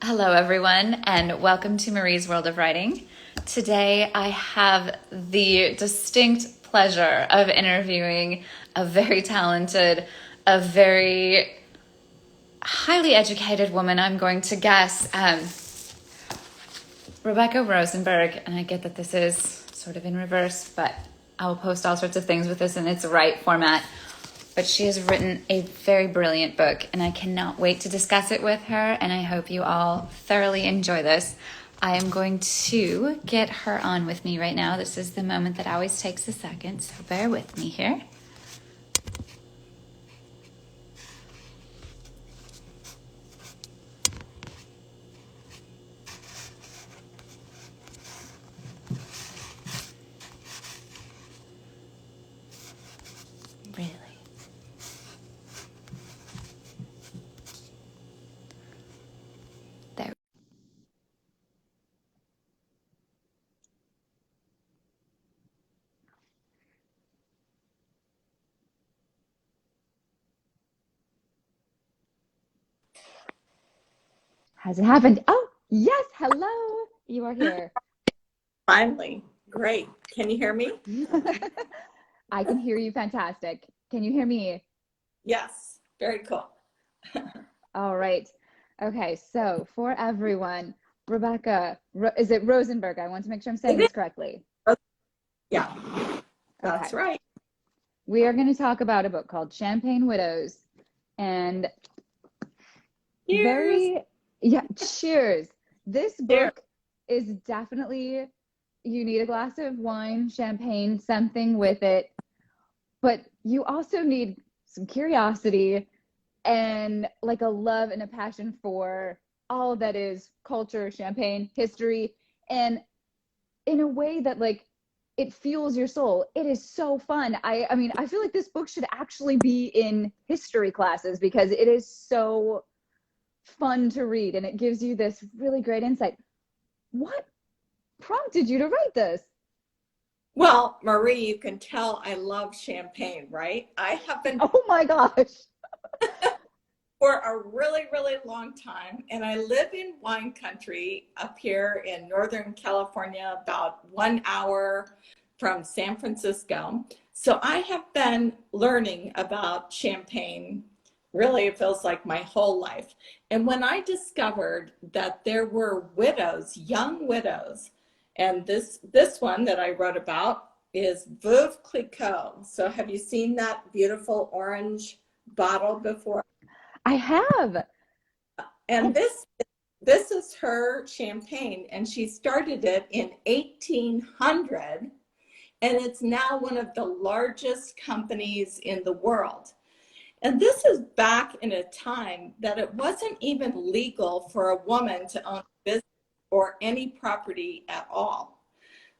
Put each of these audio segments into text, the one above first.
Hello, everyone, and welcome to Marie's World of Writing. Today, I have the distinct pleasure of interviewing a very talented, a very highly educated woman, I'm going to guess, Rebecca Rosenberg. And I get that this is sort of in reverse, but I will post all sorts of things with this in its right format. But she has written a very brilliant book, and I cannot wait to discuss it with her, and I hope you all thoroughly enjoy this. I am going to get her on with me right now. This is the moment that always takes a second, so bear with me here. Really. There. Has it happened? Oh, yes. Hello. You are here. Finally. Great. Can you hear me? I can hear you fantastic. Can you hear me? Yes. Very cool. All right. Okay, so for everyone, Rebecca, is it Rosenberg? I want to make sure I'm saying It this correctly. is. Yeah, Okay. that's right. We are going to talk about a book called Champagne Widows. And Cheers. cheers. This Cheers. book is definitely, you need a glass of wine, champagne, something with it. But you also need some curiosity and like a love and a passion for all that is culture, champagne, history, and in a way that like it fuels your soul. It is so fun. I mean, I feel like this book should actually be in history classes because it is so fun to read and it gives you this really great insight. What prompted you to write this? Well, Marie, you can tell I love champagne, right? I have been Oh my gosh. for a really, really long time, and I live in wine country up here in Northern California, about 1 hour from San Francisco. So I have been learning about champagne. Really, it feels like my whole life. And when I discovered that there were widows, young widows, and this one that I wrote about is Veuve Clicquot. So have you seen that beautiful orange bottle before? I have. And Oh, this is her champagne, and she started it in 1800, and it's now one of the largest companies in the world. And this is back in a time that it wasn't even legal for a woman to own a business or any property at all.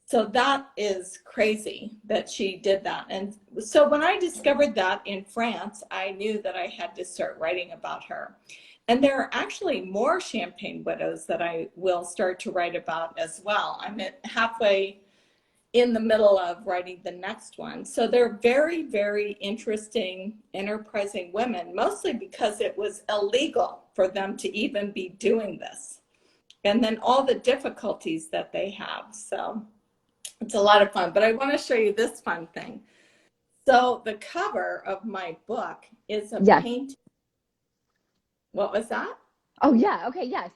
So that is crazy that she did that. And so when I discovered that in France, I knew that I had to start writing about her. And there are actually more champagne widows that I will start to write about as well. I'm at halfway in the middle of writing the next one. So they're very, very interesting, enterprising women, mostly because it was illegal for them to even be doing this. And then all the difficulties that they have. So it's a lot of fun, but I want to show you this fun thing. So the cover of my book is a yes. painting. What was that? Oh, yeah. Okay. Yes.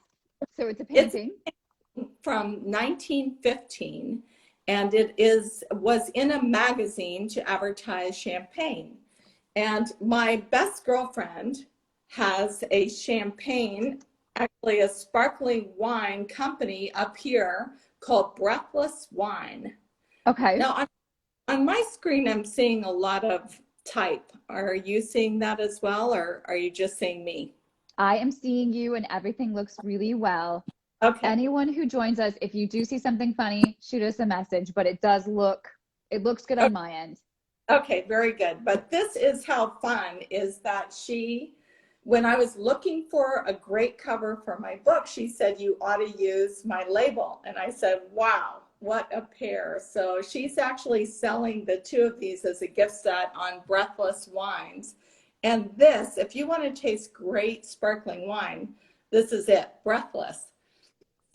So it's a It's painting. from 1915, and was in a magazine to advertise champagne. And my best girlfriend has a champagne, actually a sparkling wine company up here called Breathless Wine. Okay. Now, on my screen, I'm seeing a lot of type. Are you seeing that as well, or are you just seeing me? I am seeing you and everything looks really well. Okay. Anyone who joins us, if you do see something funny, shoot us a message, but it looks good on my end. Okay, very good. But this is how fun is that when I was looking for a great cover for my book, she said, you ought to use my label. And I said, wow, what a pair. So she's actually selling the two of these as a gift set on Breathless Wines. And this, if you want to taste great sparkling wine, This is it, Breathless.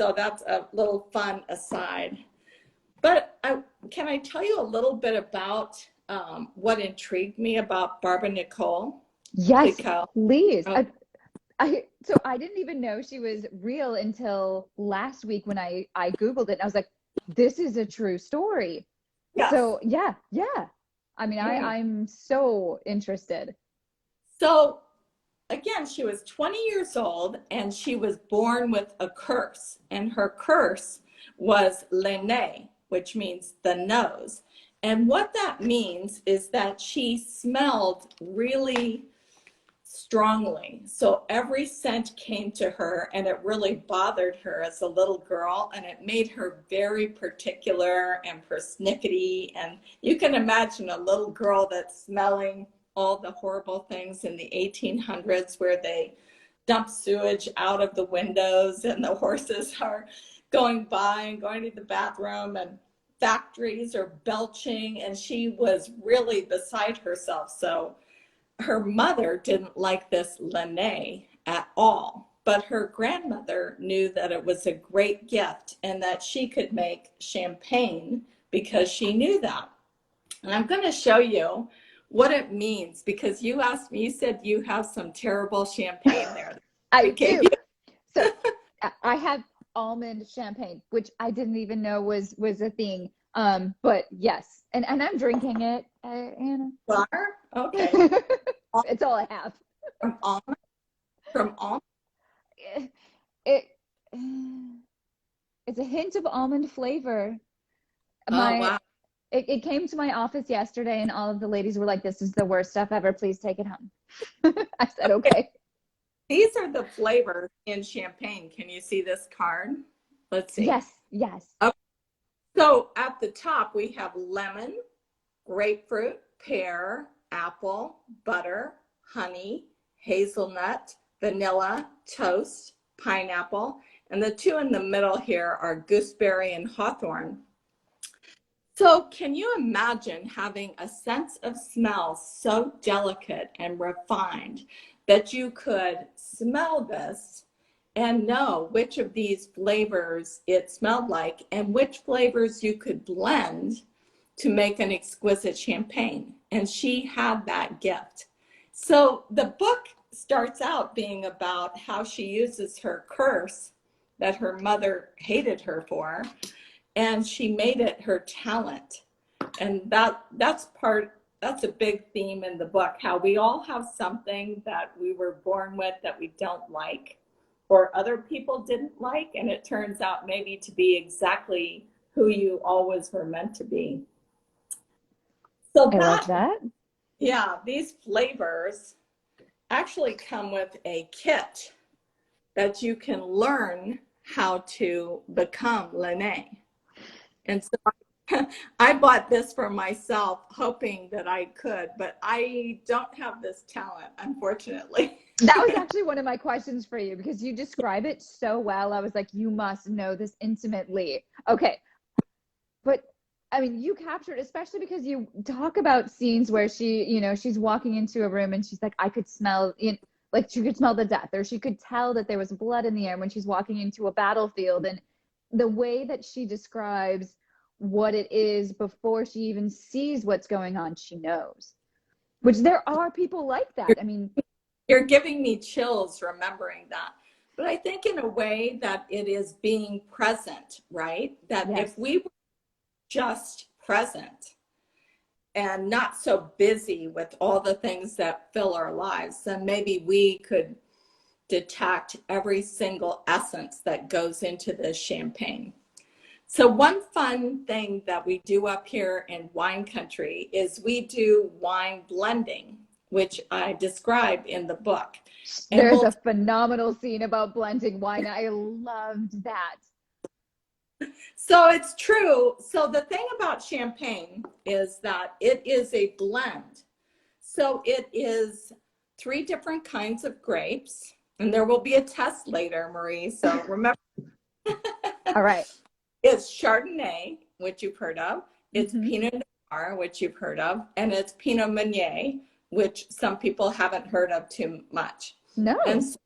So that's a little fun aside. But can I tell you a little bit about what intrigued me about Barbara Nicole Yes, Clicquot? please. Oh, So I didn't even know she was real until last week when I Googled it. And I was like, this is a true story. yes. So yeah, yeah. I mean, I'm so interested. So again, she was 20 years old and she was born with a curse. And her curse was le nez, which means the nose. And what that means is that she smelled really strongly. So every scent came to her and it really bothered her as a little girl, and it made her very particular and persnickety. And you can imagine a little girl that's smelling all the horrible things in the 1800s where they dump sewage out of the windows and the horses are going by and going to the bathroom and factories are belching, and she was really beside herself. So her mother didn't like this le nez at all, but her grandmother knew that it was a great gift and that she could make champagne because she knew that. And I'm going to show you what it means, because you asked me, you said you have some terrible champagne there. I do. So I have almond champagne, which I didn't even know was a thing. But yes, and I'm drinking it, Anna. Bar? Okay. It's all I have. From almond? From almond? It it's a hint of almond flavor. Oh, wow. It came to my office yesterday, and all of the ladies were like, "This is the worst stuff ever. Please take it home." I said, "Okay." These are the flavors in champagne. Can you see this card? Let's see. Yes, yes. Okay. So at the top, we have lemon, grapefruit, pear, apple, butter, honey, hazelnut, vanilla, toast, pineapple, and the two in the middle here are gooseberry and hawthorn. So can you imagine having a sense of smell so delicate and refined that you could smell this and know which of these flavors it smelled like and which flavors you could blend to make an exquisite champagne? And she had that gift. So the book starts out being about how she uses her curse that her mother hated her for, and she made it her talent. And that's a big theme in the book, how we all have something that we were born with that we don't like or other people didn't like, and it turns out maybe to be exactly who you always were meant to be. So I love that. Yeah, these flavors actually come with a kit that you can learn how to become le nez. And so I bought this for myself, hoping that I could, but I don't have this talent, unfortunately. That was actually one of my questions for you, because you describe it so well. I was like, you must know this intimately. Okay. But I mean, you captured, especially because you talk about scenes where she's walking into a room and she's like, I could smell, like she could smell the death, or she could tell that there was blood in the air when she's walking into a battlefield. And the way that she describes what it is before she even sees what's going on, she knows, which there are people like that. I mean, you're giving me chills remembering that. But I think in a way that it is being present, right? That yes. If we were just present and not so busy with all the things that fill our lives, then maybe we could detect every single essence that goes into this champagne. So one fun thing that we do up here in wine country is we do wine blending, which I describe in the book. And there's a phenomenal scene about blending wine. I loved that. So it's true. So the thing about champagne is that it is a blend. So it is 3 different kinds of grapes, and there will be a test later, Marie. So remember. All right. It's Chardonnay, which you've heard of. It's Pinot Noir, which you've heard of. And it's Pinot Meunier, which some people haven't heard of too much. No. And so,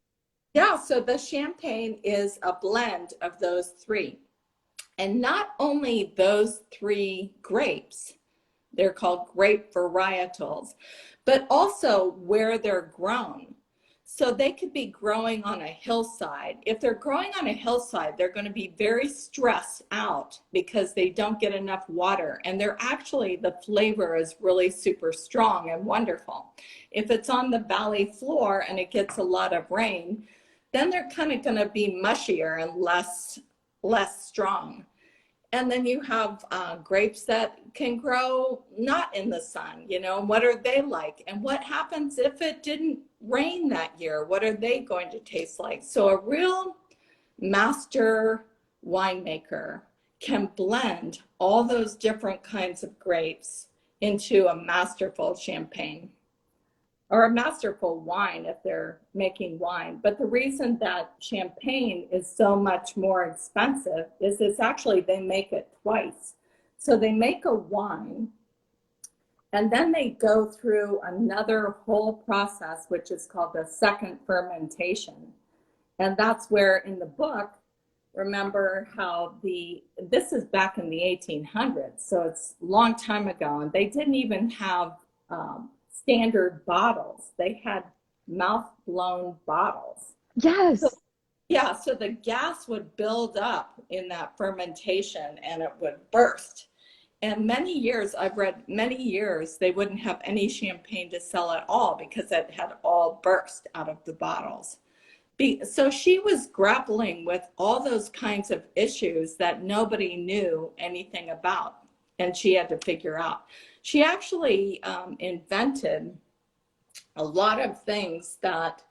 Yeah, so the champagne is a blend of those three. And not only those three grapes, they're called grape varietals, but also where they're grown. So they could be growing on a hillside. If they're growing on a hillside, they're going to be very stressed out because they don't get enough water. And they're actually, the flavor is really super strong and wonderful. If it's on the valley floor and it gets a lot of rain, then they're kind of going to be mushier and less strong. And then you have grapes that can grow not in the sun, you know, what are they like? And what happens if it didn't rain that year? What are they going to taste like? So a real master winemaker can blend all those different kinds of grapes into a masterful champagne, or a masterful wine if they're making wine. But the reason that champagne is so much more expensive is it's actually, they make it twice. So they make a wine and then they go through another whole process, which is called the second fermentation. And that's where in the book, remember how this is back in the 1800s, so it's a long time ago, and they didn't even have standard bottles. They had mouth-blown bottles. Yes. So, yeah, so the gas would build up in that fermentation and it would burst. And many years, I've read many years, they wouldn't have any champagne to sell at all because it had all burst out of the bottles. So she was grappling with all those kinds of issues that nobody knew anything about, and she had to figure out. She actually invented a lot of things that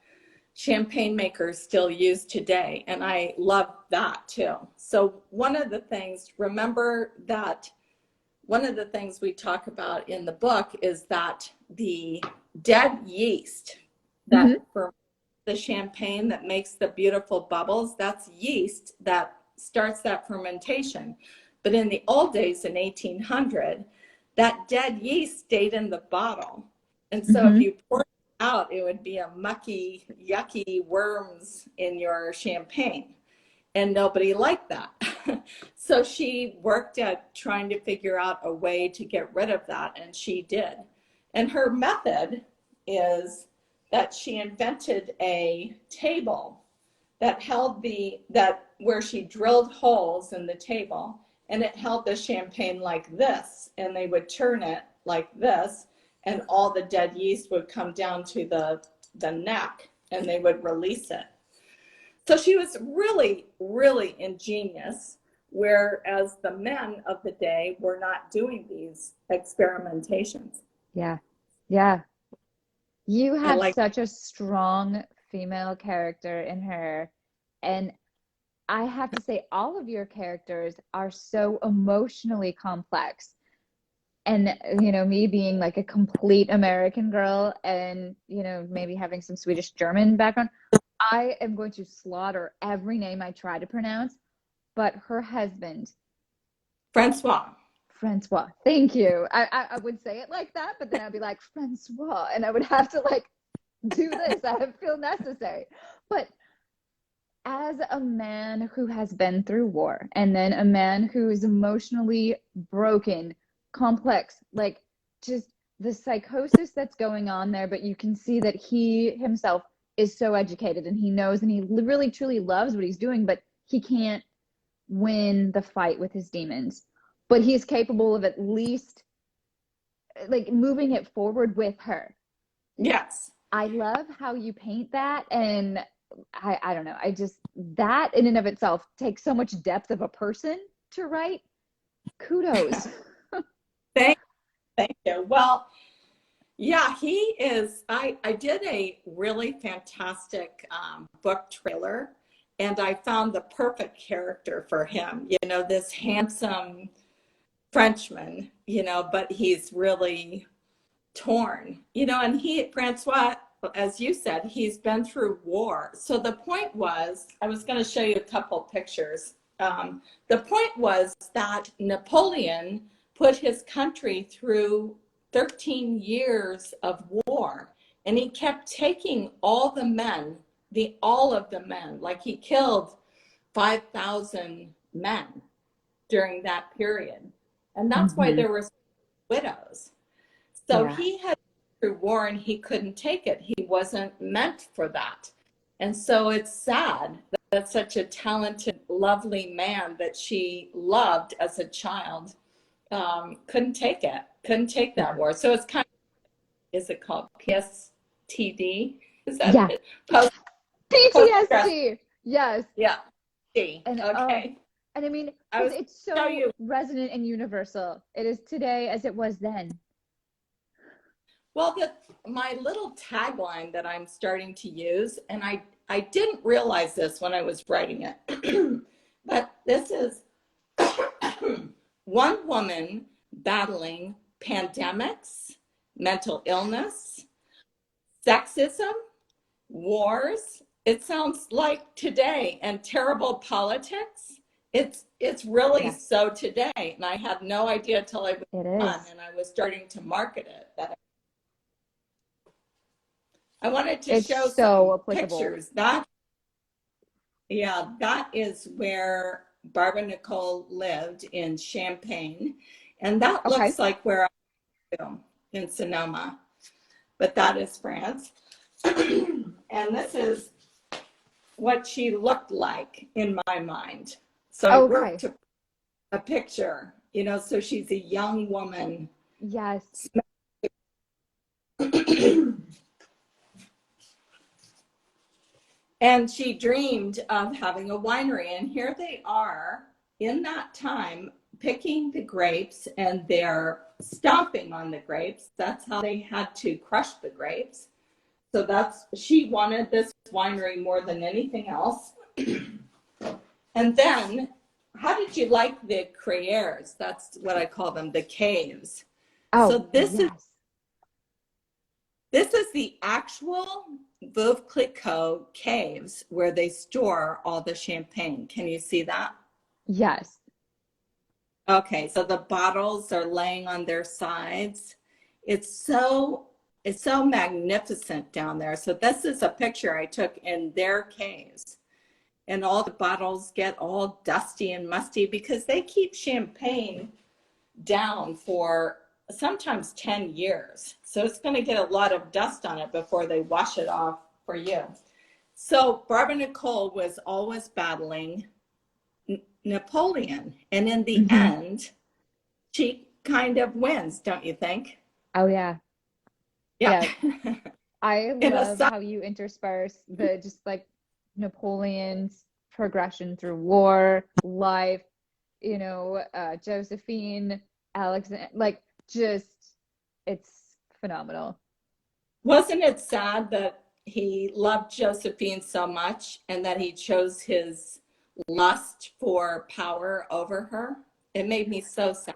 champagne makers still use today, and I love that too. So one of the things, remember that one of the things we talk about in the book is that the dead yeast that for the champagne that makes the beautiful bubbles, that's yeast that starts that fermentation. But in the old days in 1800, that dead yeast stayed in the bottle. And so if you poured it out, it would be a mucky, yucky worms in your champagne. And nobody liked that. So she worked at trying to figure out a way to get rid of that, and she did. And her method is that she invented a table that held where she drilled holes in the table, and it held the champagne like this, and they would turn it like this, and all the dead yeast would come down to the neck, and they would release it. So she was really, really ingenious, whereas the men of the day were not doing these experimentations. Yeah. Yeah. You I have like, such a strong female character in her. And I have to say, all of your characters are so emotionally complex. And, you know, me being like a complete American girl and, you know, maybe having some Swedish German background, I am going to slaughter every name I try to pronounce. But her husband, Francois. Francois, thank you. I would say it like that, but then I'd be like, Francois, and I would have to like do this. I feel necessary. But as a man who has been through war, and then a man who is emotionally broken, complex, like just the psychosis that's going on there, but you can see that he himself is so educated and he knows and he really truly loves what he's doing, but he can't win the fight with his demons. But he's capable of at least like moving it forward with her. Yes. I love how you paint that, and I don't know, I just, that in and of itself takes so much depth of a person to write. Kudos. Thank you. Well, yeah, he is. I did a really fantastic book trailer, and I found the perfect character for him. You know, this handsome Frenchman, you know, but he's really torn, you know, and Francois, as you said, he's been through war. So the point was, I was going to show you a couple pictures. The point was that Napoleon put his country through 13 years of war, and he kept taking all the men all of the men. Like he killed 5,000 men during that period. And that's why there were widows. So he had through war and he couldn't take it. He wasn't meant for that. And so it's sad that such a talented, lovely man that she loved as a child couldn't take it, couldn't take that war. So it's kind of, is it called PSTD? Is that it? PTSD. Yes. Yeah. And, okay. And I mean, it's so resonant and universal. It is today as it was then. Well, my little tagline that I'm starting to use, and I didn't realize this when I was writing it, but this is one woman battling pandemics, mental illness, sexism, wars. It sounds like today, and terrible politics. It's really so today, and I had no idea till I was done, and I was starting to market it. That I wanted to show some pictures. That is where Barbara Nicole lived in Champagne, and that looks like where I am in Sonoma, but that is France. And this is what she looked like in my mind. So I worked a picture, so she's a young woman. Yes. And she dreamed of having a winery. And here they are in that time picking the grapes, and they're stomping on the grapes. That's how they had to crush the grapes. So she wanted this winery more than anything else. And then, how did you like the criers? That's what I call them, the caves. So this is the actual Veuve Clicquot caves where they store all the champagne. Can you see that? Yes. Okay, so the bottles are laying on their sides. It's so magnificent down there. So this is a picture I took in their caves. And all the bottles get all dusty and musty because they keep champagne down for sometimes 10 years. So it's going to get a lot of dust on it before they wash it off for you. So Barbara Nicole was always battling Napoleon. And in the end, she kind of wins, don't you think? Oh, yeah. Yeah. I love how you intersperse the just like Napoleon's progression through war, life, Josephine, Alexander, it's phenomenal. Wasn't it sad that he loved Josephine so much and that he chose his lust for power over her? It made me so sad.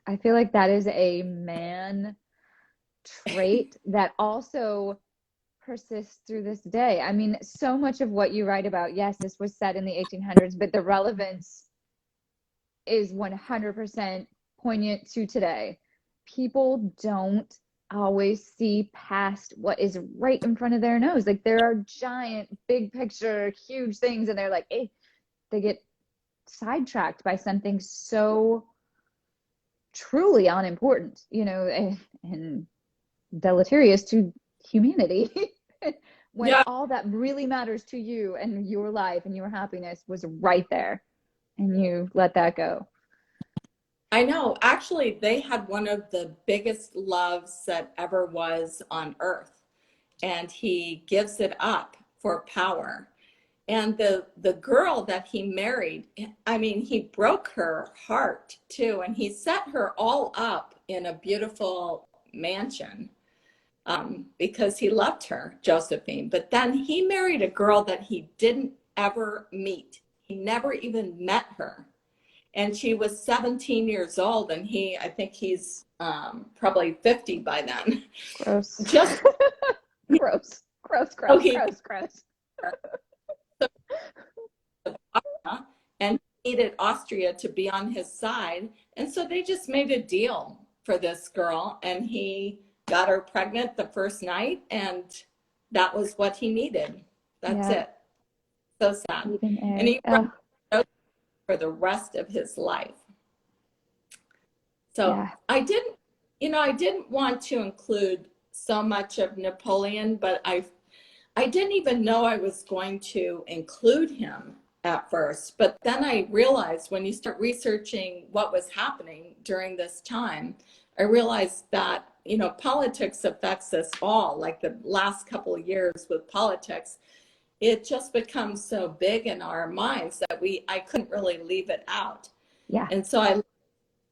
I feel like that is a man trait that also persists through this day. I mean, so much of what you write about, yes, this was set in the 1800s, but the relevance is 100% poignant to today. People don't always see past what is right in front of their nose. Like there are giant, big picture, huge things, and they're like, they get sidetracked by something so truly unimportant, and deleterious to humanity. When all that really matters to you and your life and your happiness was right there, and you let that go. I know. Actually, they had one of the biggest loves that ever was on earth, and he gives it up for power. And the girl that he married, I mean, he broke her heart too, and he set her all up in a beautiful mansion because he loved her, Josephine. But then he married a girl that he didn't ever meet. He never even met her. And she was 17 years old, and I think he's probably 50 by then. Gross. Just gross. And he needed Austria to be on his side. And so they just made a deal for this girl, and he got her pregnant the first night, and that was what he needed. That's it. So sad. And he wrote for the rest of his life. So I didn't want to include so much of Napoleon, but I didn't even know I was going to include him at first. But then I realized when you start researching what was happening during this time, I realized that, politics affects us all. Like the last couple of years with politics, it just becomes so big in our minds that I couldn't really leave it out. Yeah. And so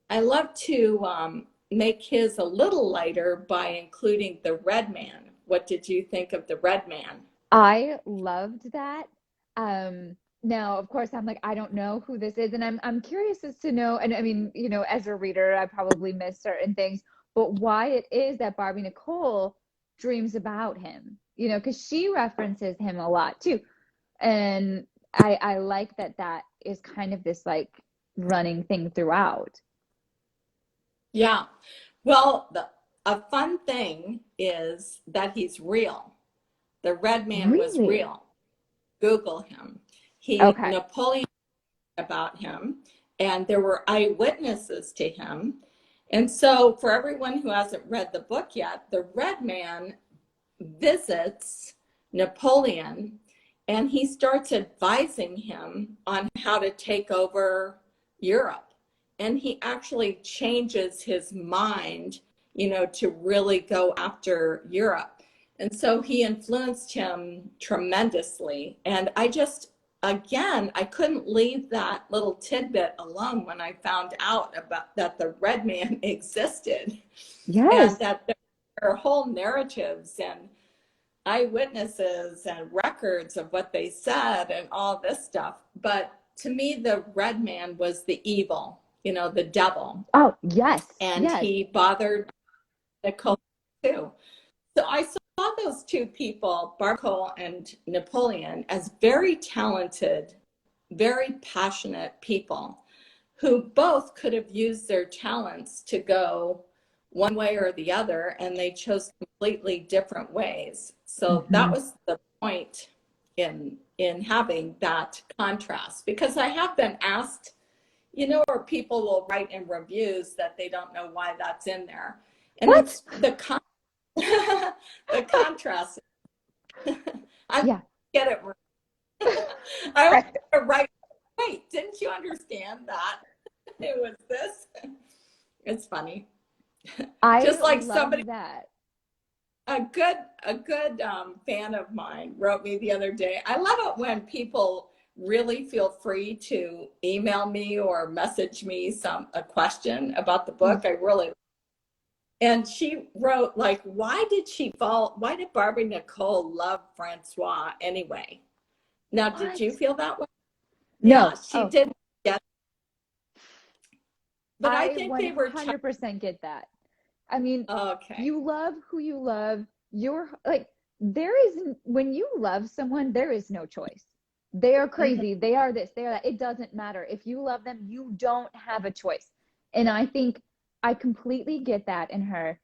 I love to make his a little lighter by including the Red Man. What did you think of the Red Man? I loved that. Now, of course, I'm like, I don't know who this is, and I'm curious as to know, and I mean, as a reader, I probably missed certain things, but why it is that Barbie Nicole dreams about him, because she references him a lot too. And I like that is kind of this like running thing throughout. Yeah. Well, a fun thing is that he's real. The Red Man was real. Google him. Napoleon about him, and there were eyewitnesses to him. And so for everyone who hasn't read the book yet, the Red Man visits Napoleon, and he starts advising him on how to take over Europe. And he actually changes his mind, to really go after Europe. And so he influenced him tremendously. And I couldn't leave that little tidbit alone when I found out about that the Red Man existed. Yes. And that there are whole narratives and eyewitnesses and records of what they said and all this stuff. But to me, the Red Man was the evil, the devil. Oh, yes. And he bothered Nicole too. So I saw those two people, Clicquot and Napoleon, as very talented, very passionate people who both could have used their talents to go one way or the other, and they chose completely different ways. So that was the point in having that contrast, because I have been asked, or people will write in reviews that they don't know why that's in there. And it's the contrast. I get it right. I was right. Wait, didn't you understand that it was this? It's funny. I just like love somebody that. A good fan of mine wrote me the other day. I love it when people really feel free to email me or message me a question about the book. And she wrote, like, why did Barbie Nicole love Francois anyway? Now, did you feel that way? No. Yeah, she didn't get it. But I think they were 100% get that. I mean, you love who you love. You're like, when you love someone, there is no choice. They are crazy. They are this, they are that. It doesn't matter. If you love them, you don't have a choice. And I think I completely get that in her.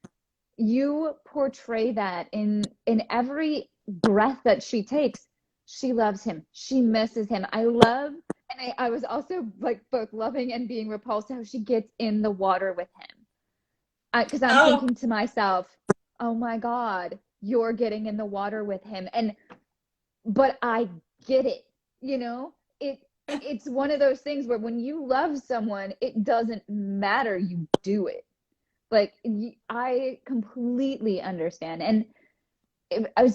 You portray that in every breath that she takes. She loves him. She misses him. And I was also like both loving and being repulsed how she gets in the water with him. Because I'm thinking to myself, oh my God, you're getting in the water with him. But I get it, it's one of those things where when you love someone, it doesn't matter, you do it. Like, I completely understand. And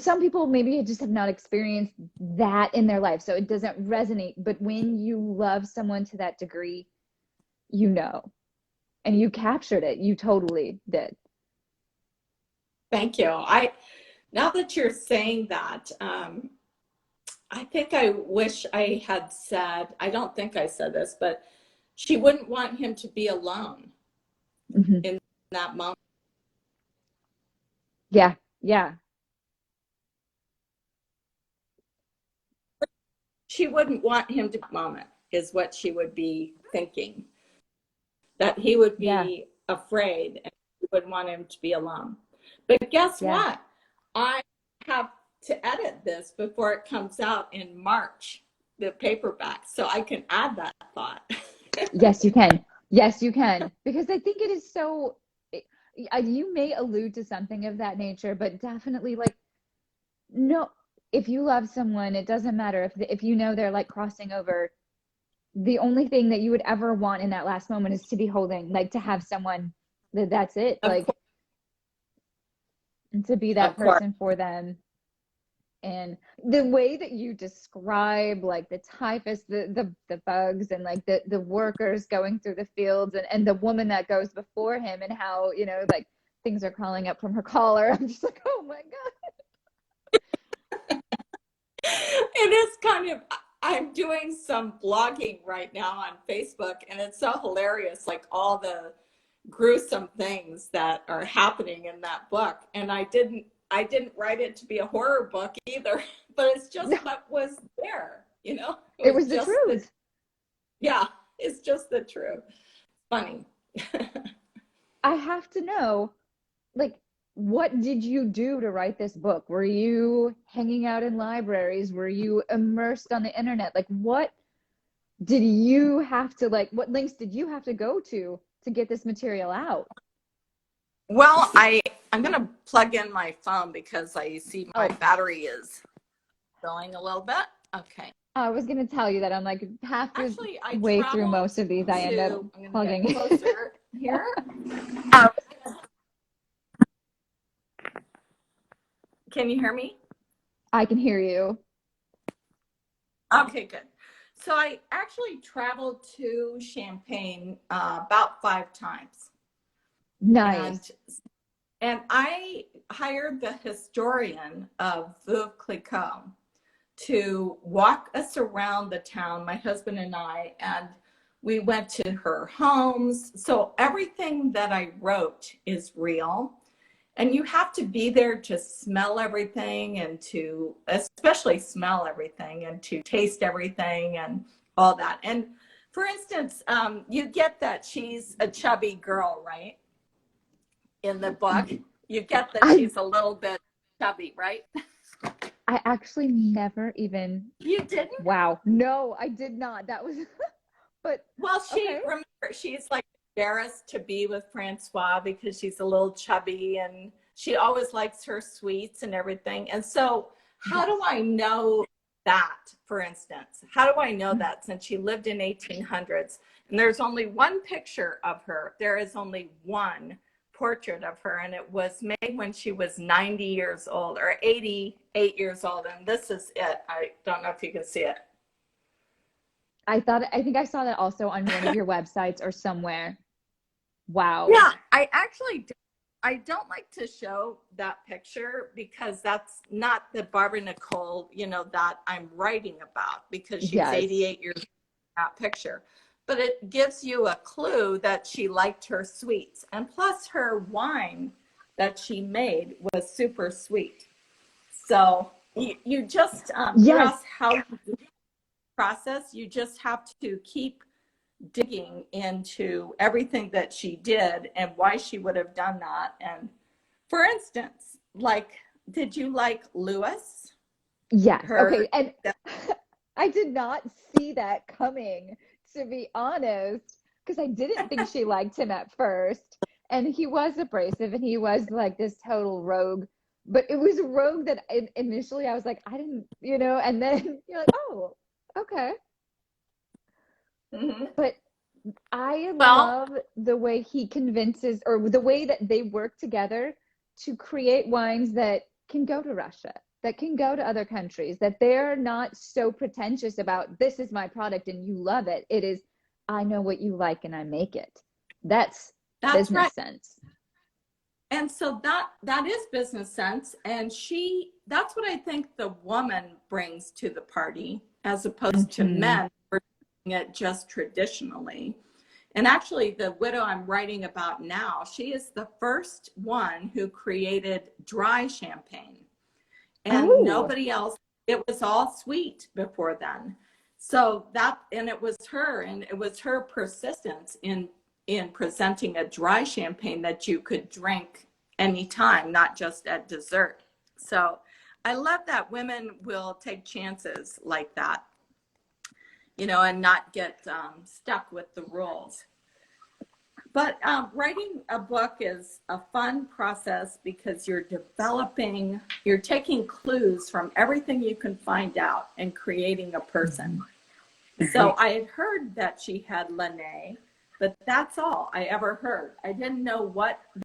some people maybe just have not experienced that in their life, so it doesn't resonate. But when you love someone to that degree, and you captured it. You totally did. Thank you. Now that you're saying that, I think I wish I had said, I don't think I said this, but she wouldn't want him to be alone in that moment. Yeah. She wouldn't want him to moment, is what she would be thinking. That he would be afraid and she would want him to be alone. But guess Yeah. what? I have to edit this before it comes out in March, the paperback, so I can add that thought. Yes, you can. Yes, you can. Because I think it is so, you may allude to something of that nature, but definitely like, no, if you love someone, it doesn't matter if you know they're like crossing over, the only thing that you would ever want in that last moment is to be holding, like to have someone that's it, Of like, course, and to be that of course. person for them. And the way that you describe like the typhus, the bugs, and like the workers going through the fields, and the woman that goes before him, and how, you know, like things are crawling up from her collar. I'm just like, oh my God. It is kind of, I'm doing some blogging right now on Facebook, and it's so hilarious, like all the gruesome things that are happening in that book. And I didn't write it to be a horror book either, but it's just No, what was there, you know? It it was was the just the, truth. yeah, it's just the truth. Funny. I have to know, like, what did you do to write this book? Were you hanging out in libraries? Were you immersed on the internet? Like, what did you have to, like, what links did you have to go to get this material out? Well, I'm gonna plug in my phone because I see my Oh, battery is going a little bit. Okay. I was gonna tell you that I'm like half the Actually, I way through traveled most of these, I end up to, I'm gonna get plugging. closer here. Um, can you hear me? I can hear you. Okay, good. So I actually traveled to Champagne about 5 times, and Nice. and I hired the historian of Veuve Clicquot to walk us around the town, my husband and I, and we went to her homes. So everything that I wrote is real. And you have to be there to smell everything, and to especially smell everything, and to taste everything and all that. And for instance, you get that she's a chubby girl, right? In the book, you get that I she's a little bit chubby, right? I actually never even, You didn't? wow. No, I did not. That was but Well, okay. remember, she's like embarrassed to be with Francois because she's a little chubby, and she always likes her sweets and everything. And so, how Yes. do I know that, for instance? How do I know that, since she lived in 1800s and there's only one picture of her? There is only one portrait of her, and it was made when she was 90 years old or 88 years old. And this is it. I don't know if you can see it. I think I saw that also on one of your websites or somewhere. Wow. Yeah, I don't like to show that picture because that's not the Barbara Nicole, that I'm writing about, because she's Yes. 88 years old in that picture. But it gives you a clue that she liked her sweets. And plus, her wine that she made was super sweet. So you just, you Yes. asked how you do the process. You just have to keep digging into everything that she did and why she would have done that. And for instance, like, did you like Lewis? Yes. Her, Okay. And I did not see that coming, to be honest, because I didn't think she liked him at first. And he was abrasive and he was like this total rogue. But it was a rogue that initially I was like, I didn't, and then you're like, oh, okay. mm-hmm. But I Well, love the way he convinces, or the way that they work together to create wines that can go to Russia, that can go to other countries, that they're not so pretentious about this is my product and you love it. It is, I know what you like and I make it. That's that's right. business sense. And so that is business sense. And that's what I think the woman brings to the party, as opposed to Mm-hmm. men who are doing it just traditionally. And actually, the widow I'm writing about now, she is the first one who created dry champagne. And Oh, nobody else, it was all sweet before then. So and it was her persistence in presenting a dry champagne that you could drink anytime, not just at dessert. So I love that women will take chances like that, you know, and not get stuck with the rules. But writing a book is a fun process because you're taking clues from everything you can find out and creating a person. So I had heard that she had Lene, but that's all I ever heard. I didn't know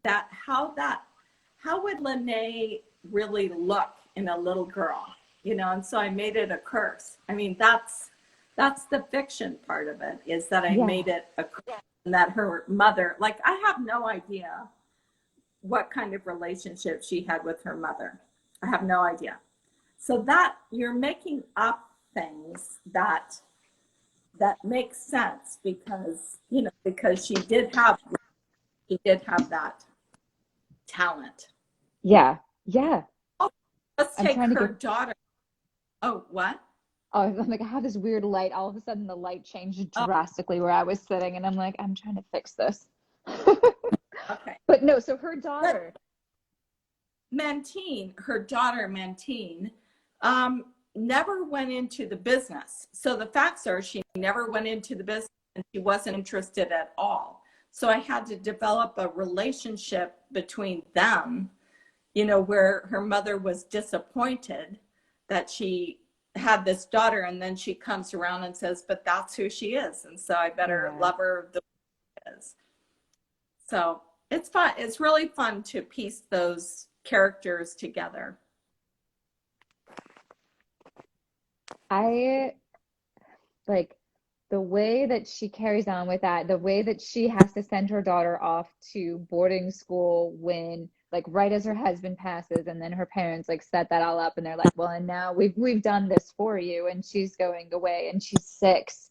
how would Lene really look in a little girl, you know, and so I made it a curse. I mean, that's the fiction part of it, is that I made it a curse, and that her mother, like, I have no idea what kind of relationship she had with her mother. I have no idea. So that you're making up things that makes sense because, you know, because she did have that talent. Yeah. Yeah. Oh, let's take her daughter. Oh, what? Oh, I'm like, I have this weird light. All of a sudden the light changed drastically where I was sitting, and I'm like, I'm trying to fix this. Okay. But no, so her daughter. Mantine, her daughter Mantine, never went into the business. So the facts are she never went into the business and she wasn't interested at all. So I had to develop a relationship between them, you know, where her mother was disappointed that she had this daughter, and then she comes around and says, but that's who she is. And so I better love her the way she is. So it's fun. It's really fun to piece those characters together. I like the way that she carries on with that, the way that she has to send her daughter off to boarding school when, like, right as her husband passes, and then her parents like set that all up, and they're like, well, and now we've done this for you, and she's going away, and she's 6.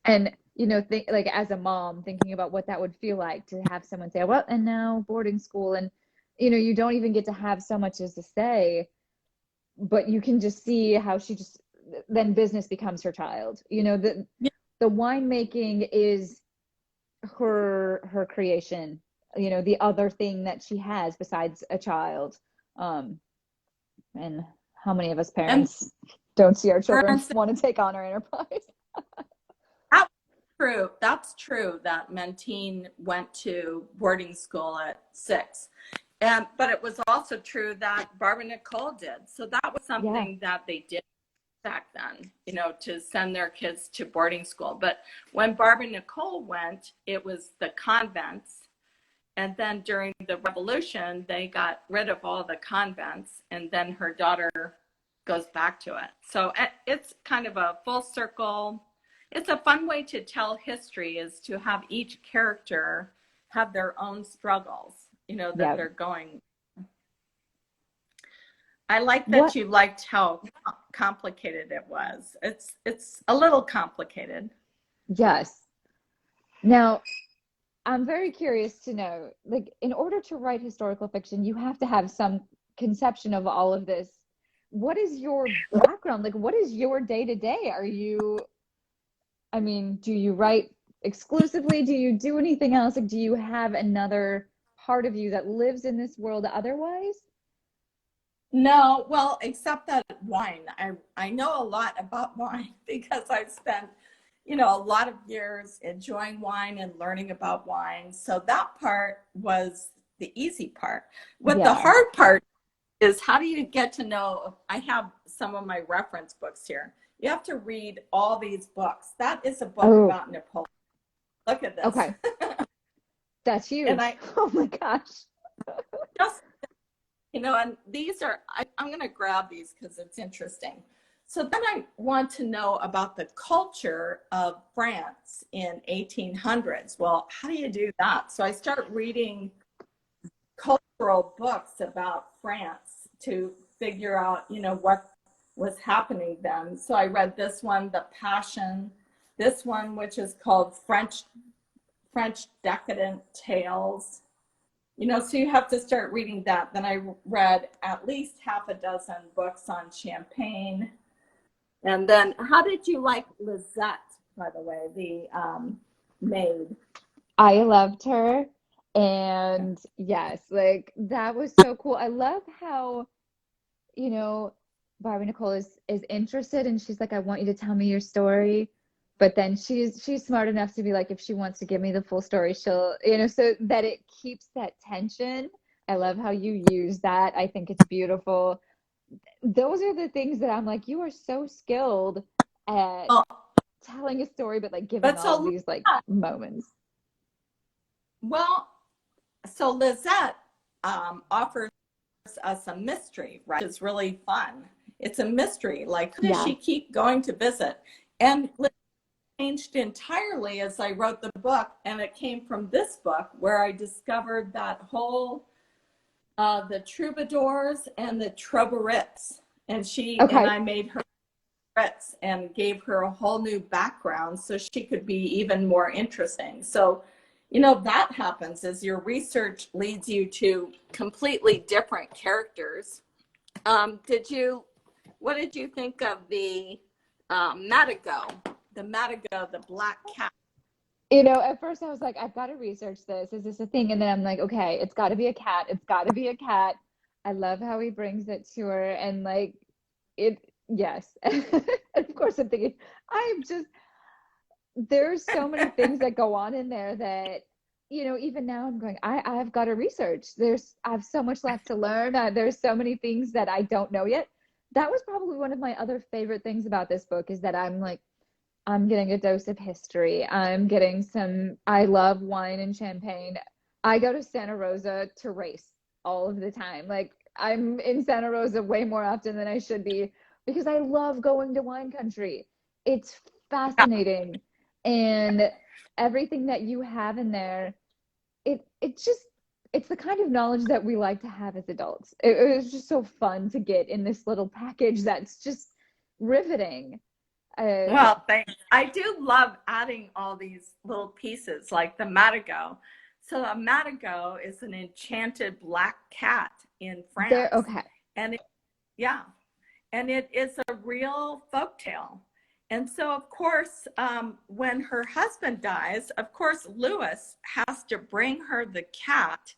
And, you know, like, as a mom, thinking about what that would feel like to have someone say, well, and now boarding school, and, you know, you don't even get to have so much as to say, but you can just see how she just, then business becomes her child. You know, the winemaking is her creation, you know, the other thing that she has besides a child. And how many of us parents don't see our children want to take on our enterprise? True. That's true that Mentine went to boarding school at 6. But it was also true that Barbara Nicole did. So that was something that they did back then, you know, to send their kids to boarding school. But when Barbara Nicole went, it was the convents. And then during the revolution, they got rid of all the convents, and then her daughter goes back to it. So it's kind of a full circle. It's a fun way to tell history, is to have each character have their own struggles, you know, that they're going. I like that you liked how complicated it was. It's a little complicated. Yes. Now, I'm very curious to know, like, in order to write historical fiction, you have to have some conception of all of this. What is your background? Like, what is your day-to-day? I mean, do you write exclusively? Do you do anything else? Like, do you have another part of you that lives in this world otherwise? No, well, except that wine. I know a lot about wine because I've spent, you know, a lot of years enjoying wine and learning about wine. So that part was the easy part. What the hard part is, how do you get to know? I have some of my reference books here. You have to read all these books. That is a book about Napoleon. Look at this. Okay. That's huge. And oh my gosh. Just, you know, and these are, I'm going to grab these because it's interesting. So then I want to know about the culture of France in 1800s. Well, how do you do that? So I start reading cultural books about France to figure out, you know, what was happening then. So I read this one, The Passion, this one, which is called French Decadent Tales. You know, so you have to start reading that. Then I read at least half a dozen books on champagne. And then, how did you like Lisette, by the way, the maid? I loved her. And yes, like that was so cool. I love how, you know, Barbara Nicole is interested and she's like, I want you to tell me your story. But then she's smart enough to be like, if she wants to give me the full story, she'll, so that it keeps that tension. I love how you use that. I think it's beautiful. Those are the things that I'm like, you are so skilled at Well, telling a story, but like giving but all of so, these like moments. well, so Lizette offers us a mystery, right? It's really fun. It's a mystery. Like, who does Yeah. she keep going to visit? And it changed entirely as I wrote the book. And it came from this book where I discovered that whole, the troubadours and the troubadourittes. And Okay. I made her and gave her a whole new background so she could be even more interesting. So, that happens as your research leads you to completely different characters. What did you think of the Madigo, the black cat? At first I was like, I've got to research this. Is this a thing? And then I'm like, okay, it's got to be a cat. It's got to be a cat. I love how he brings it to her and like yes. And of course I'm thinking, I'm just, there's so many things that go on in there that, even now I'm going, I've got to research. I have so much left to learn. There's so many things that I don't know yet. That was probably one of my other favorite things about this book is that I'm like, I'm getting a dose of history. I love wine and champagne. I go to Santa Rosa to race all of the time. Like I'm in Santa Rosa way more often than I should be because I love going to wine country. It's fascinating. And everything that you have in there, it's the kind of knowledge that we like to have as adults. It was just so fun to get in this little package that's just riveting. Well, thanks. I do love adding all these little pieces like the Madigo. So a Madigo is an enchanted black cat in There, France. okay. And yeah, and it is a real folk tale. And so, of course, when her husband dies, of course, Lewis has to bring her the cat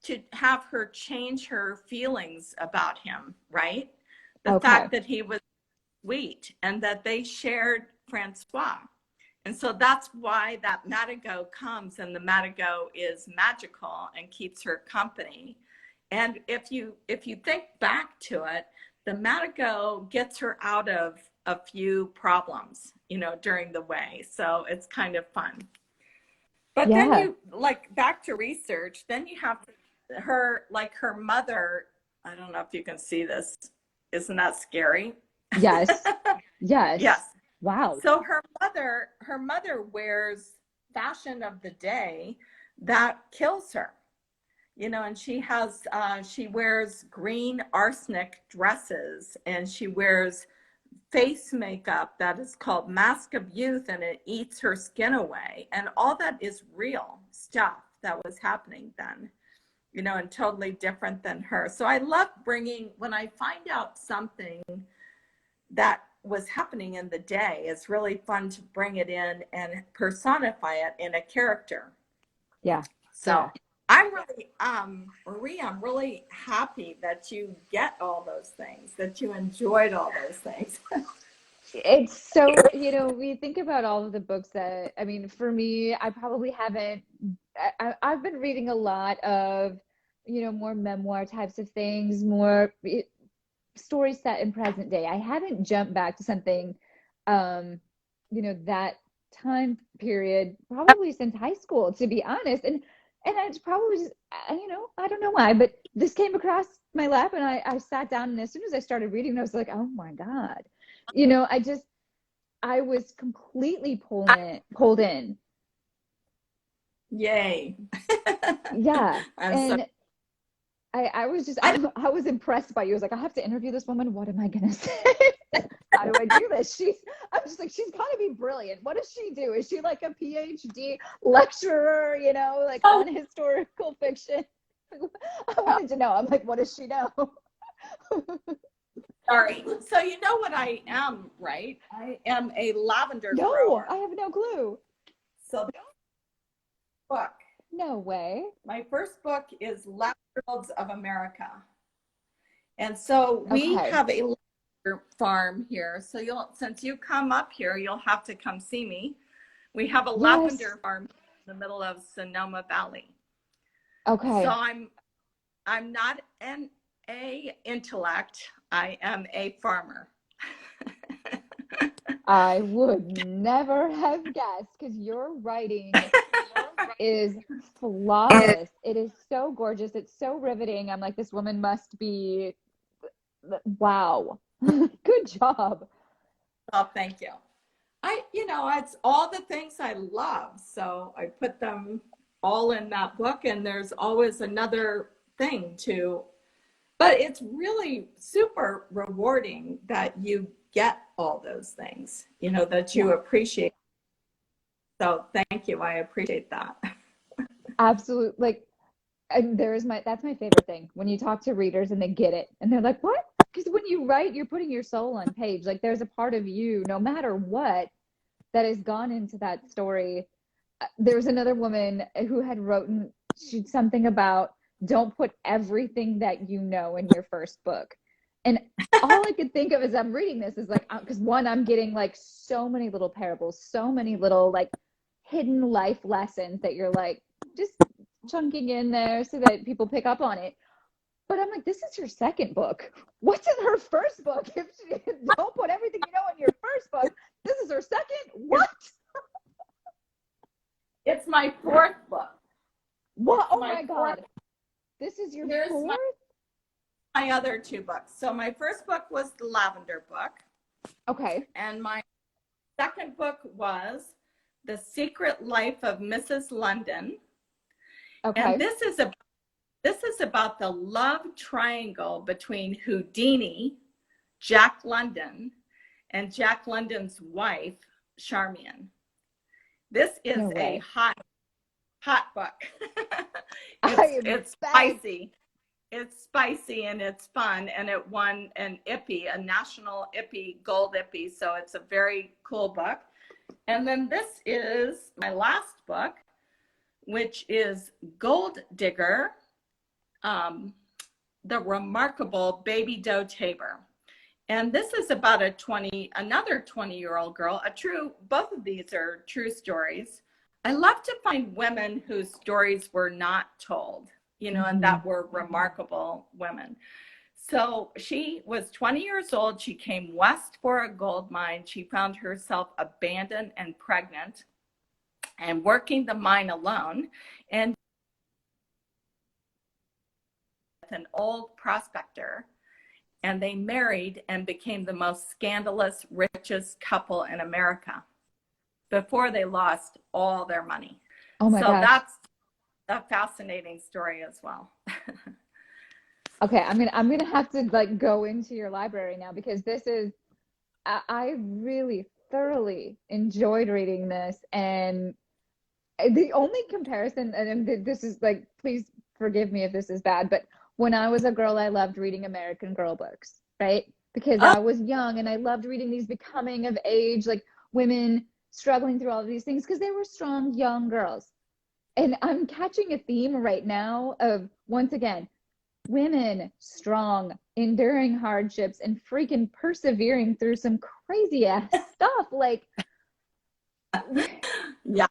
to have her change her feelings about him, right? The Okay. fact that he was sweet and that they shared Francois. And so that's why that Madigo comes, and the Madigo is magical and keeps her company. And if you think back to it, the Madigo gets her out of a few problems, during the way. So it's kind of fun. But then Yeah. you like back to research, then you have her mother. I don't know if you can see this. Isn't that scary? Yes. Yes. Yes. Wow. So her mother wears fashion of the day that kills her, and she wears green arsenic dresses, and she wears face makeup that is called Mask of Youth, and it eats her skin away. And all that is real stuff that was happening then, and totally different than her. So I love when I find out something that was happening in the day, it's really fun to bring it in and personify it in a character. Yeah. So Yeah. I'm really, Marie, I'm really happy that you get all those things, that you enjoyed all those things. It's so, we think about all of the books that, I mean, for me, I probably haven't, I've been reading a lot of, more memoir types of things, more stories set in present day. I haven't jumped back to something, that time period probably since high school, to be honest. And it's probably just, I don't know why, but this came across my lap and I sat down and as soon as I started reading, I was like, oh my God, I was completely pulled in. Yay. Yeah. I'm so And I was just, I I was impressed by you. I was like, I have to interview this woman. What am I going to say? How do I do this? I'm just like, she's got to be brilliant. What does she do? Is she like a PhD lecturer, like oh, on historical fiction? I wanted to know. I'm like, what does she know? sorry. So you know what I am, right? I am a lavender No, grower. I have no clue. So this book No way. My first book is Lavender of America. And so we Okay. have a lavender farm here. So since you come up here, you'll have to come see me. We have a Yes. lavender farm in the middle of Sonoma Valley. So Okay. I'm not a intellect. I am a farmer. I would never have guessed because your writing is flawless. It is so gorgeous. It's so riveting. I'm like, this woman must be, wow. Good job. Oh, thank you. It's all the things I love. So I put them all in that book, and there's always another thing to, but it's really super rewarding that you get all those things, that you Yeah, appreciate. So thank you. I appreciate that. absolutely. Like, and that's my favorite thing when you talk to readers and they get it and they're like, what? Because when you write, you're putting your soul on page. Like, there's a part of you, no matter what, that has gone into that story. There's another woman who had written something about don't put everything that you know in your first book. And all I could think of as I'm reading this is like, because one, I'm getting like so many little parables, so many little like hidden life lessons that you're like just chunking in there so that people pick up on it. But I'm like, this is her second book. What's in her first book? If she don't put everything you know in your first book, this is her second? What? It's my fourth book. What? It's Oh my my fourth. God. This is your Here's fourth? my other two books. So my first book was the Lavender book, Okay. and my second book was The Secret Life of Mrs. London. And Okay. this is about the love triangle between Houdini, Jack London, and Jack London's wife, Charmian. This is No a way. hot book. I It's bet. spicy. It's spicy and it's fun, and it won an Ippy, a national Ippy, gold Ippy. So it's a very cool book. And then this is my last book, which is Gold Digger, the remarkable Baby Doe Tabor. And this is about another 20-year-old girl, both of these are true stories. I love to find women whose stories were not told, and Mm-hmm. that were remarkable women. So she was 20 years old. She came west for a gold mine. She found herself abandoned and pregnant and working the mine alone. And an old prospector, and they married and became the most scandalous, richest couple in America before they lost all their money. Oh my So gosh. that's a fascinating story as well. Okay, I'm gonna have to like go into your library now because this is I really thoroughly enjoyed reading this, and the only comparison, and this is like, please forgive me if this is bad, but when I was a girl, I loved reading American Girl books, right? Because Oh, I was young and I loved reading these becoming of age, like women struggling through all of these things because they were strong young girls. And I'm catching a theme right now of, once again, women strong, enduring hardships, and freaking persevering through some crazy ass stuff. Like, yeah.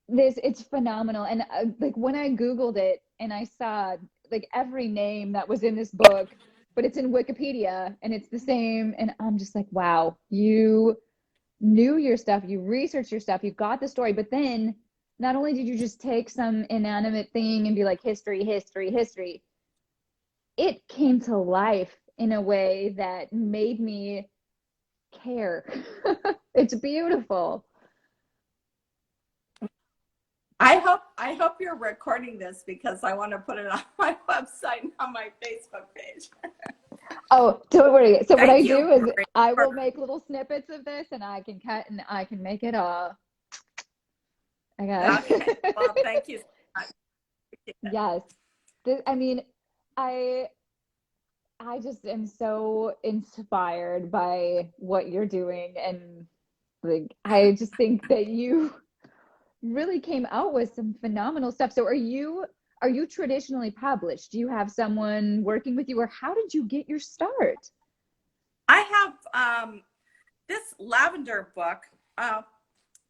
it's phenomenal. And like when I Googled it and I saw like every name that was in this book, but it's in Wikipedia and it's the same. And I'm just like, wow, you knew your stuff, you researched your stuff, you got the story, but then not only did you just take some inanimate thing and be like history, history, history, it came to life in a way that made me care. It's beautiful. I hope you're recording this because I want to put it on my website and on my Facebook page. Oh, don't worry. So what I Thank you do is I for will make little snippets of this and I can cut and I can make it all. I got okay. Well, it. thank you so much. Yes. I mean, I I just am so inspired by what you're doing, and like I just think that really came out with some phenomenal stuff. So are you traditionally published? Do you have someone working with you, or how did you get your start? I have this lavender book.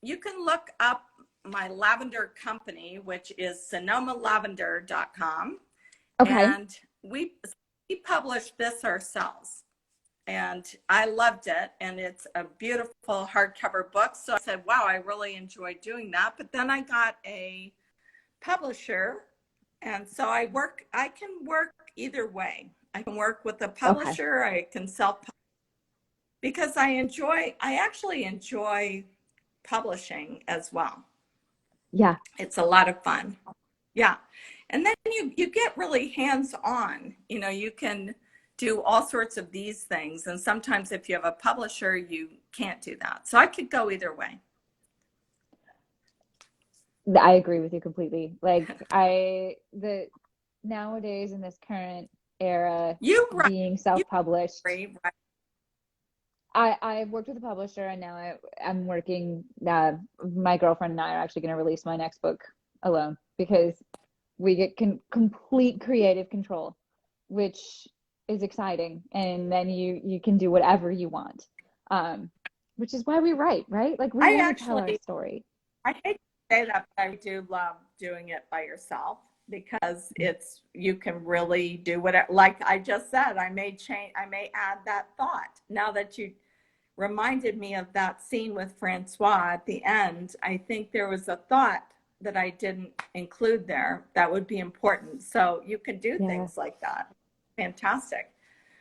You can look up my lavender company, which is sonomalavender.com. Okay. And we published this ourselves. And I loved it. And it's a beautiful hardcover book. So I said, wow, I really enjoyed doing that. But then I got a publisher. And so I can work either way. I can work with a Okay. publisher. I can self, because I actually enjoy publishing as well. Yeah. It's a lot of fun. Yeah. And then you get really hands-on. You know, you can do all sorts of these things. And sometimes if you have a publisher, you can't do that. So I could go either way. I agree with you completely. Like the nowadays in this current era, You write, being you self-published, write. I've worked with a publisher, and now I'm working. My girlfriend and I are actually going to release my next book alone, because we get complete creative control, which is exciting. And then you can do whatever you want, which is why we write, right? Like, we want to tell our story. I hate to say that, but I do love doing it by yourself, because you can really do whatever. Like I just said, I may add that thought. Now that you reminded me of that scene with Francois at the end, I think there was a thought that I didn't include there that would be important. So you can do Yeah. things like that. Fantastic.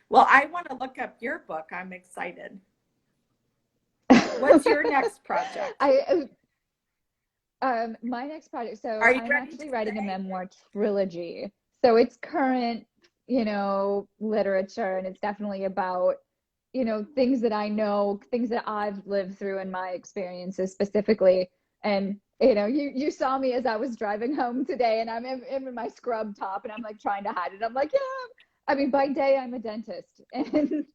Well, I want to look up your book. I'm excited. What's your next project? My next project. So Are you I'm ready actually to writing a say? memoir trilogy. So it's current, literature, and it's definitely about, things that I know, things that I've lived through in my experiences specifically. And you saw me as I was driving home today, and I'm in my scrub top, and I'm like trying to hide it. I'm like, yeah. I mean, by day I'm a dentist, and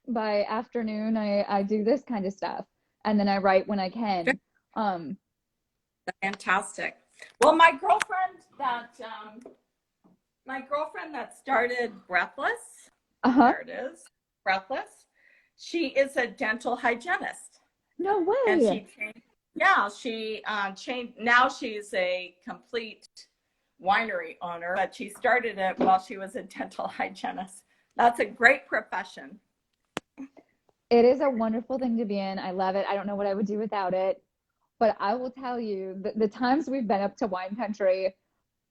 by afternoon I do this kind of stuff, and then I write when I can. Um, Fantastic. Well, my girlfriend that started Breathless, uh-huh. there it is, Breathless. She is a dental hygienist, No and way. she changed. Yeah, she changed. Now she's a complete winery owner, but she started it while she was a dental hygienist. That's a great profession. It is a wonderful thing to be in. I love it. I don't know what I would do without it. But I will tell you, the times we've been up to wine country,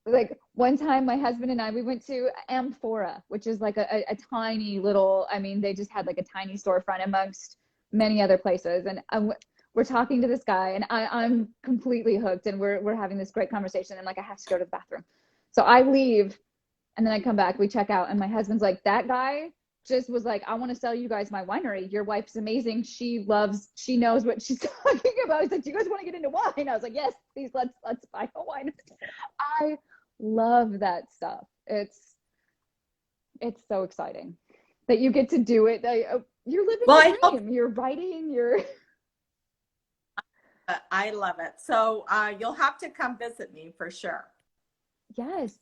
like one time my husband and I, we went to Amphora, which is like a tiny little, I mean, they just had like a tiny storefront amongst many other places. And we're talking to this guy, and I'm completely hooked, and we're having this great conversation. And like, I have to go to the bathroom. So I leave, and then I come back, we check out, and my husband's like, that guy just was like, I want to sell you guys my winery. Your wife's amazing. She knows what she's talking about. He's like, do you guys want to get into wine? I was like, yes, please, let's buy a wine. I love that stuff. It's so exciting that you get to do it. You're living Well, a dream. You're writing. I love it. So you'll have to come visit me for sure. Yes,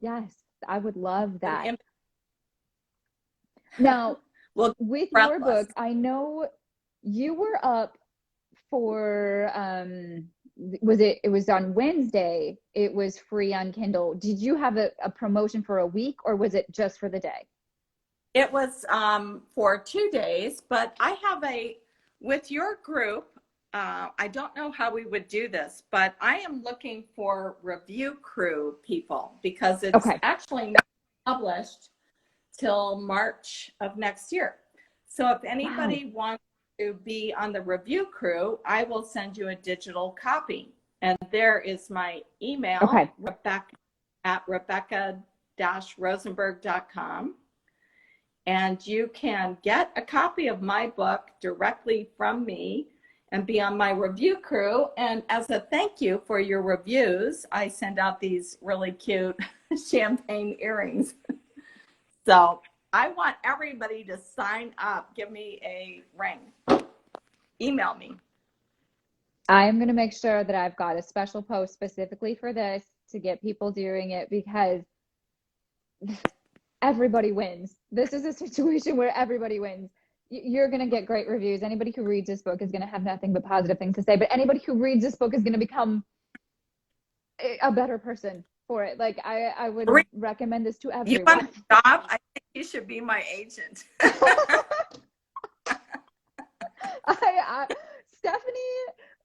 yes, I would love that. And Now, well, with your Breathless. book, I know you were up for it was on Wednesday. It was free on Kindle. Did you have a promotion for a week, or was it just for the day? It was for 2 days, but I have with your group, I don't know how we would do this, but I am looking for review crew people, because it's Okay. actually not published till March of next year. So if anybody wants to be on the review crew, I will send you a digital copy. And there is my email, Okay. Rebecca@Rebecca-Rosenberg.com. And you can get a copy of my book directly from me and be on my review crew. And as a thank you for your reviews, I send out these really cute champagne earrings. So I want everybody to sign up. Give me a ring. Email me. I'm going to make sure that I've got a special post specifically for this to get people doing it, because everybody wins. This is a situation where everybody wins. You're going to get great reviews. Anybody who reads this book is going to have nothing but positive things to say, but anybody who reads this book is going to become a better person for it. Like, I would Marie, recommend this to you want everyone. a job? I think you should be my agent. Stephanie,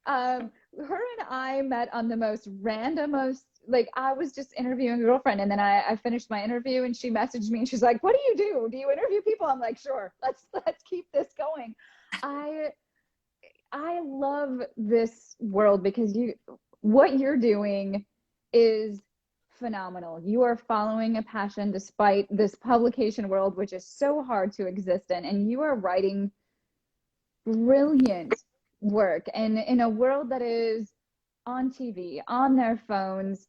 her and I met on the most randomest, like, I was just interviewing a girlfriend, and then I finished my interview, and she messaged me and she's like, what do you do? Do you interview people? I'm like, sure, let's keep this going. I love this world because what you're doing is phenomenal. You are following a passion despite this publication world, which is so hard to exist in, and you are writing brilliant work, and in a world that is on TV, on their phones,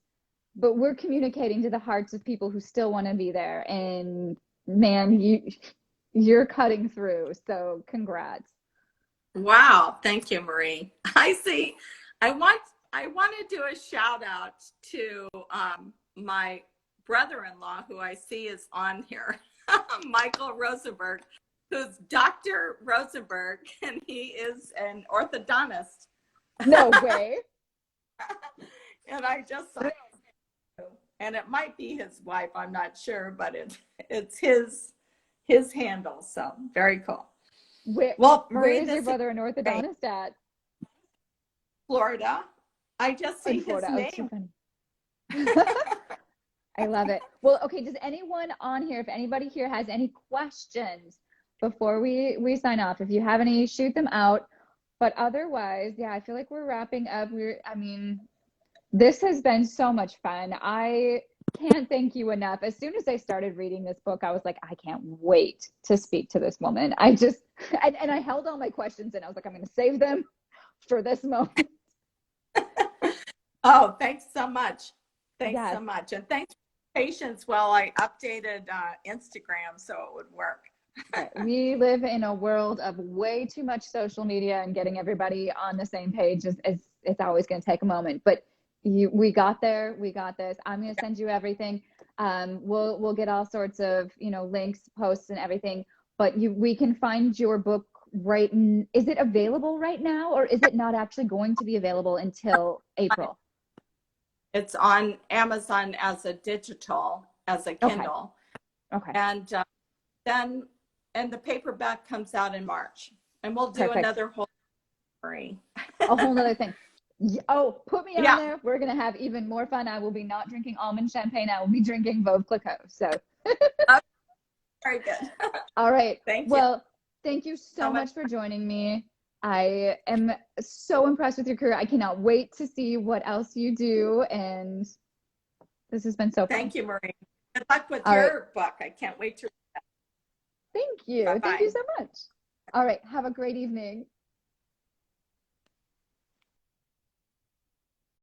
but we're communicating to the hearts of people who still want to be there. And man, you're cutting through. So congrats. Wow, thank you, Marie. I see. I want to do a shout out to my brother-in-law, who I see is on here, Michael Rosenberg, who's Dr. Rosenberg, and he is an orthodontist. No way. And I just saw, and it might be his wife, I'm not sure, but it's his handle. So very cool. Well, Marie, where is your brother an orthodontist at? Florida. I just see In Florida. his name. Oh, so funny. I love it. Well, okay, does anyone on here, if anybody here has any questions before we sign off, if you have any, shoot them out. But otherwise, yeah, I feel like we're wrapping up. I mean, this has been so much fun. I can't thank you enough. As soon as I started reading this book, I was like, I can't wait to speak to this woman. And I held all my questions and I was like, I'm going to save them for this moment. Oh, thanks so much. Thanks Yes. so much. And thanks for your patience while I updated Instagram so it would work. We live in a world of way too much social media, and getting everybody on the same page is it's always going to take a moment. But we got there. We got this. I'm going to send you everything. We'll get all sorts of, links, posts, and everything. But we can find your book is it available right now, or is it not actually going to be available until April? It's on Amazon as a digital, as a Kindle. Okay. And then the paperback comes out in March, and we'll do Perfect. another whole story. A whole nother thing. Oh, put me on there. We're going to have even more fun. I will be not drinking Almond Champagne. I will be drinking Veuve Clicquot. So. Very good. All right. Thank you. Well, thank you so much for joining me. I am so impressed with your career. I cannot wait to see what else you do. And this has been so fun. Thank you, Marie. Good luck with your book. I can't wait to read that. Thank you. Bye-bye. Thank you so much. All right. Have a great evening.